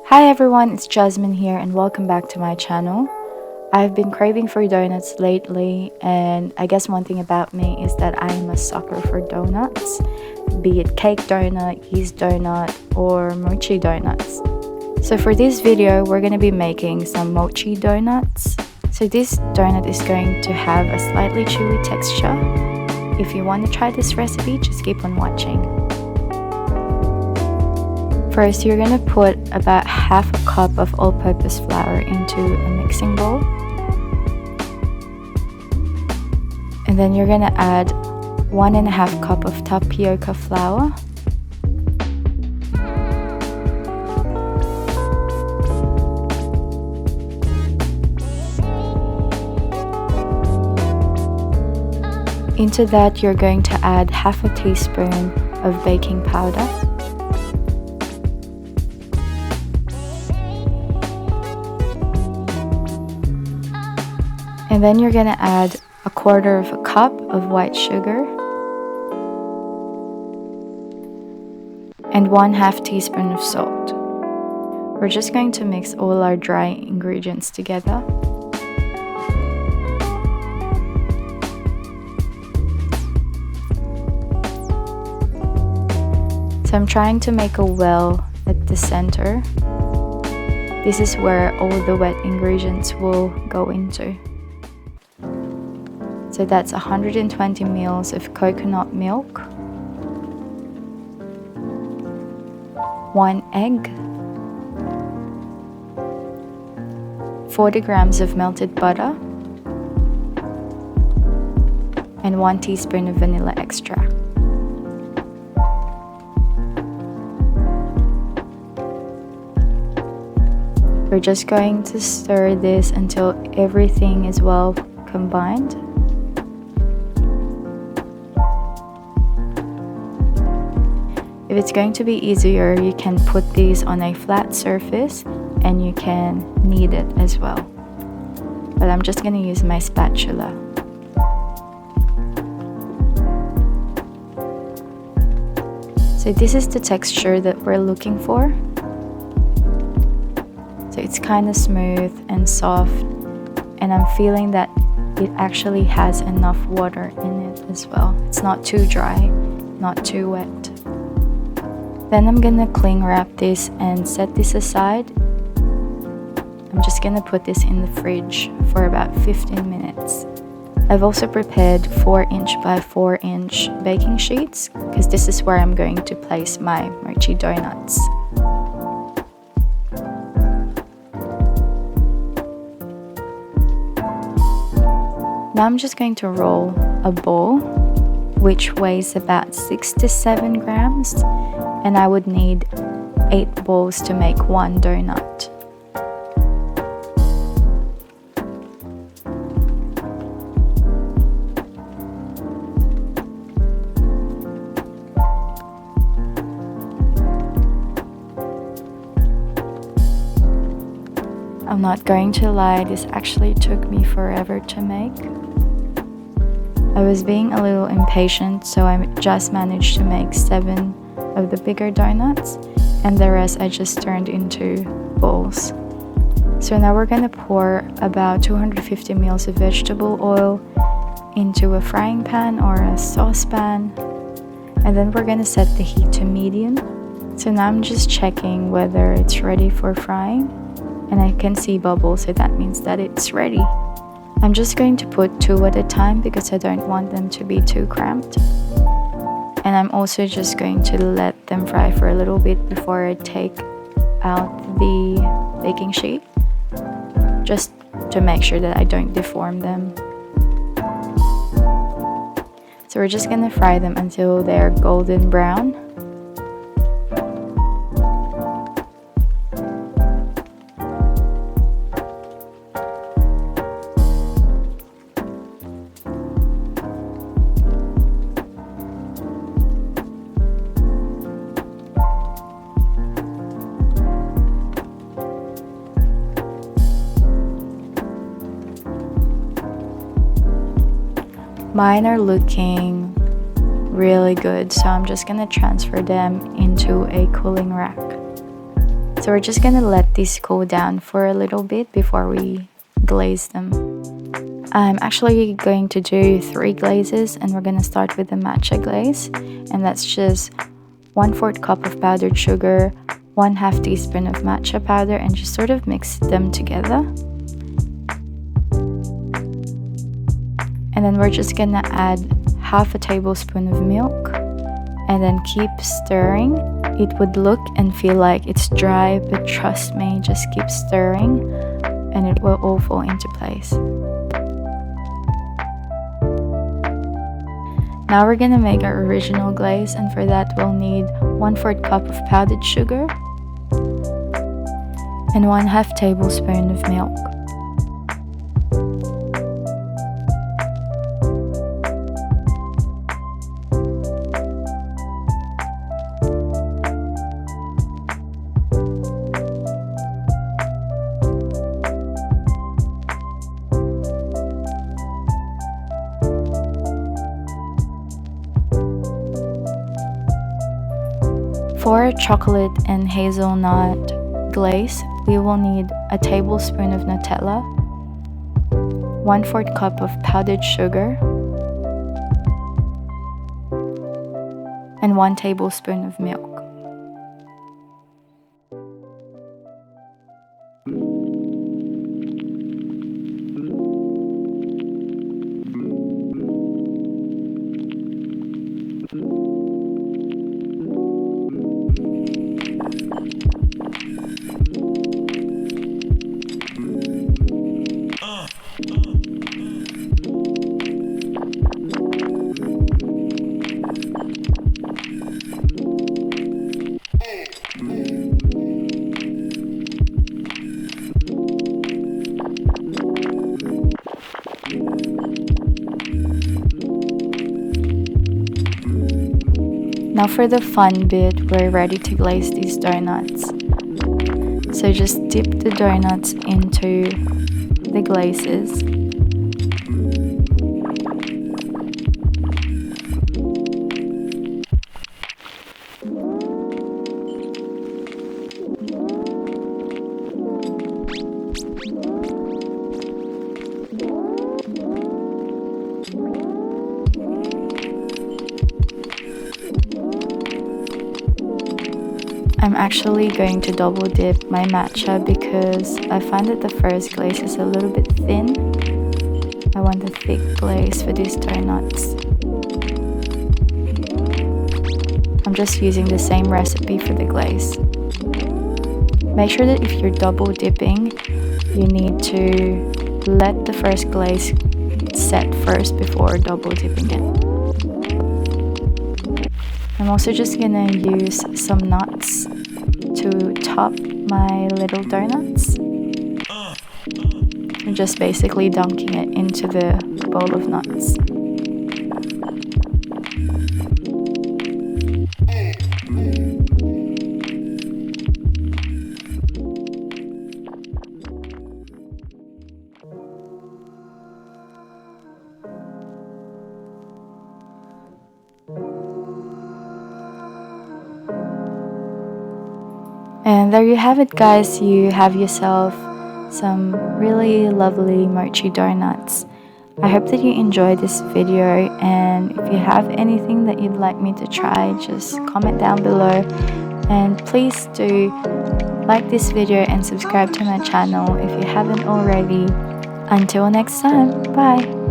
Hi everyone, it's Jasmine here and welcome back to my channel. I've been craving for donuts lately, and I guess one thing about me is that I am a sucker for donuts, be it cake donut, yeast donut, or mochi donuts. So for this video, we're going to be making some mochi donuts. So this donut is going to have a slightly chewy texture. If you want to try this recipe, just keep on watching. First, you're going to put about half a cup of all-purpose flour into a mixing bowl. And then you're going to add 1.5 cup of tapioca flour. Into that, you're going to add half a teaspoon of baking powder. And then you're going to add 1/4 cup of white sugar and 1/2 teaspoon of salt. We're just going to mix all our dry ingredients together. So I'm trying to make a well at the center. This is where all the wet ingredients will go into. So that's 120 ml of coconut milk, 1 egg, 40 grams of melted butter, and 1 teaspoon of vanilla extract. We're just going to stir this until everything is well combined. If it's going to be easier, you can put these on a flat surface and you can knead it as well. But I'm just going to use my spatula. So this is the texture that we're looking for. So it's kind of smooth and soft, and I'm feeling that it actually has enough water in it as well. It's not too dry, not too wet. Then I'm gonna cling wrap this and set this aside. I'm just gonna put this in the fridge for about 15 minutes. I've also prepared 4" by 4" baking sheets because this is where I'm going to place my mochi donuts. Now I'm just going to roll a ball which weighs about 6 to 7 grams, and I would need 8 balls to make 1 donut. I'm not going to lie, this actually took me forever to make. I was being a little impatient, so I just managed to make 7 of the bigger donuts, and the rest I just turned into balls. So now we're gonna pour about 250 ml of vegetable oil into a frying pan or a saucepan, and then we're gonna set the heat to medium. So now I'm just checking whether it's ready for frying, and I can see bubbles, so that means that it's ready. I'm just going to put 2 at a time because I don't want them to be too cramped. And I'm also just going to let them fry for a little bit before I take out the baking sheet, just to make sure that I don't deform them. So we're just gonna fry them until they're golden brown. Mine are looking really good, so I'm just gonna transfer them into a cooling rack. So we're just gonna let these cool down for a little bit before we glaze them. I'm actually going to do 3 glazes, and we're gonna start with the matcha glaze, and that's just 1/4 cup of powdered sugar, 1/2 teaspoon of matcha powder, and just sort of mix them together. And then we're just gonna add 1/2 tablespoon of milk and then keep stirring. It would look and feel like it's dry, but trust me, just keep stirring and it will all fall into place. Now we're gonna make our original glaze, and for that we'll need 1/4 cup of powdered sugar and 1/2 tablespoon of milk. For chocolate and hazelnut glaze, we will need a tablespoon of Nutella, 1/4 cup of powdered sugar, and 1 tablespoon of milk. Now for the fun bit, we're ready to glaze these donuts. So just dip the donuts into the glazes. I'm actually going to double dip my matcha because I find that the first glaze is a little bit thin. I want a thick glaze for these donuts. I'm just using the same recipe for the glaze. Make sure that if you're double dipping, you need to let the first glaze set first before double dipping it. I'm also just gonna use some nuts to top my little donuts. I'm just basically dunking it into the bowl of nuts. And there you have it, guys. You have yourself some really lovely mochi donuts. I hope that you enjoyed this video, and if you have anything that you'd like me to try, just comment down below. And please do like this video and subscribe to my channel if you haven't already. Until next time, bye!